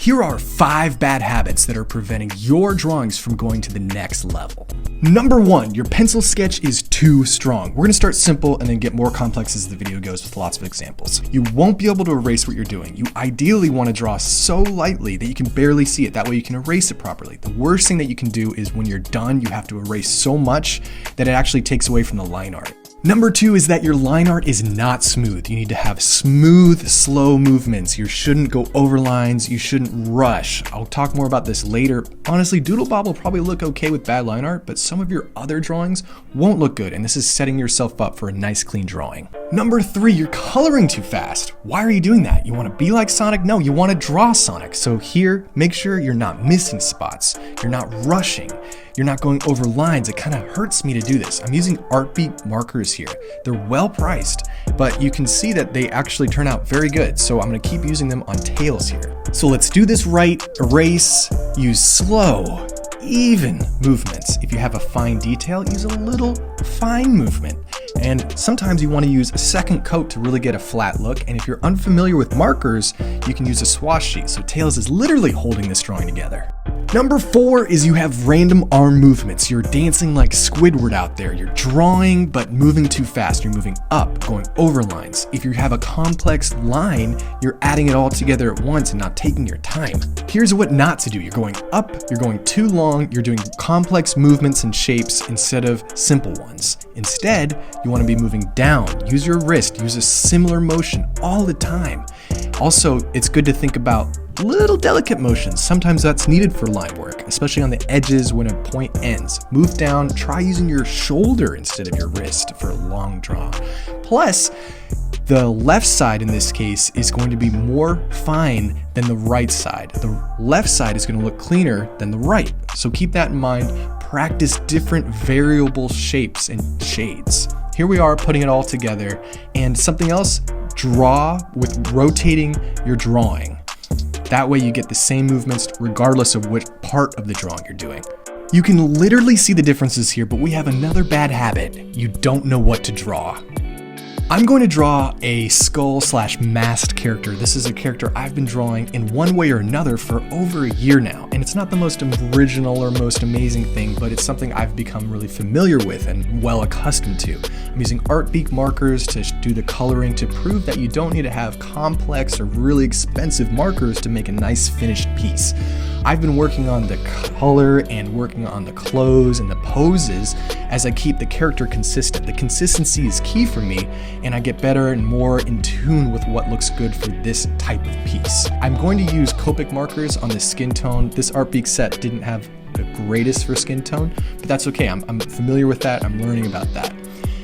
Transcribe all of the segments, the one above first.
Here are 5 bad habits that are preventing your drawings from going to the next level. Number 1, your pencil sketch is too strong. We're gonna start simple and then get more complex as the video goes with lots of examples. You won't be able to erase what you're doing. You ideally wanna draw so lightly that you can barely see it. That way you can erase it properly. The worst thing that you can do is when you're done, you have to erase so much that it actually takes away from the line art. Number 2 is that your line art is not smooth. You need to have smooth, slow movements. You shouldn't go over lines. You shouldn't rush. I'll talk more about this later. Honestly, Doodlebob will probably look okay with bad line art, but some of your other drawings won't look good, and this is setting yourself up for a nice, clean drawing. Number 3, you're coloring too fast. Why are you doing that? You want to be like Sonic? No, you want to draw Sonic. So here, make sure you're not missing spots. You're not rushing. You're not going over lines. It kind of hurts me to do this. I'm using Artbeek markers here. They're well priced, but you can see that they actually turn out very good. So I'm going to keep using them on tails here. So let's do this right. Erase, use slow, even movements. If you have a fine detail, use a little fine movement. And sometimes you want to use a second coat to really get a flat look. And if you're unfamiliar with markers, you can use a swash sheet. So Tails is literally holding this drawing together. Number 4 is you have random arm movements. You're dancing like Squidward out there. You're drawing, but moving too fast. You're moving up, going over lines. If you have a complex line, you're adding it all together at once and not taking your time. Here's what not to do. You're going up, you're going too long, you're doing complex movements and shapes instead of simple ones. Instead, you want to be moving down. Use your wrist, use a similar motion all the time. Also, it's good to think about little delicate motions. Sometimes that's needed for line work, especially on the edges when a point ends. Move down, try using your shoulder instead of your wrist for a long draw. Plus, the left side in this case is going to be more fine than the right side. The left side is going to look cleaner than the right. So keep that in mind. Practice different variable shapes and shades. Here we are putting it all together. And something else, draw with rotating your drawing. That way you get the same movements regardless of which part of the drawing you're doing. You can literally see the differences here, but we have another bad habit. You don't know what to draw. I'm going to draw a skull/masked character. This is a character I've been drawing in one way or another for over a year now. And it's not the most original or most amazing thing, but it's something I've become really familiar with and well accustomed to. I'm using Artbeek markers to do the coloring to prove that you don't need to have complex or really expensive markers to make a nice finished piece. I've been working on the color and working on the clothes and the poses as I keep the character consistent. The consistency is key for me, and I get better and more in tune with what looks good for this type of piece. I'm going to use Copic markers on the skin tone. This Artbeek set didn't have the greatest for skin tone, but that's okay. I'm familiar with that. I'm learning about that.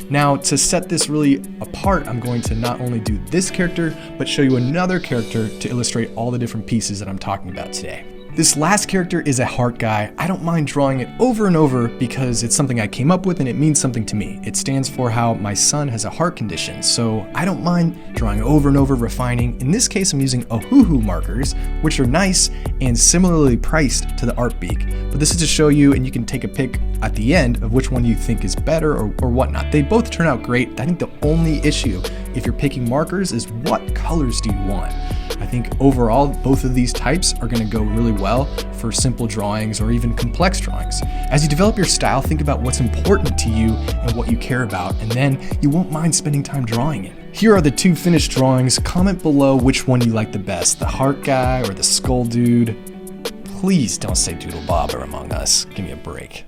Now, to set this really apart, I'm going to not only do this character, but show you another character to illustrate all the different pieces that I'm talking about today. This last character is a heart guy. I don't mind drawing it over and over because it's something I came up with and it means something to me. It stands for how my son has a heart condition, so I don't mind drawing over and over, refining. In this case, I'm using Ohuhu markers, which are nice and similarly priced to the Artbeek. But this is to show you, and you can take a pick at the end of which one you think is better or whatnot. They both turn out great. I think the only issue, if you're picking markers, is what colors do you want? I think overall, both of these types are going to go really well for simple drawings or even complex drawings. As you develop your style, think about what's important to you and what you care about, and then you won't mind spending time drawing it. Here are the 2 finished drawings. Comment below which one you like the best, the heart guy or the skull dude. Please don't say Doodlebob or Among Us. Give me a break.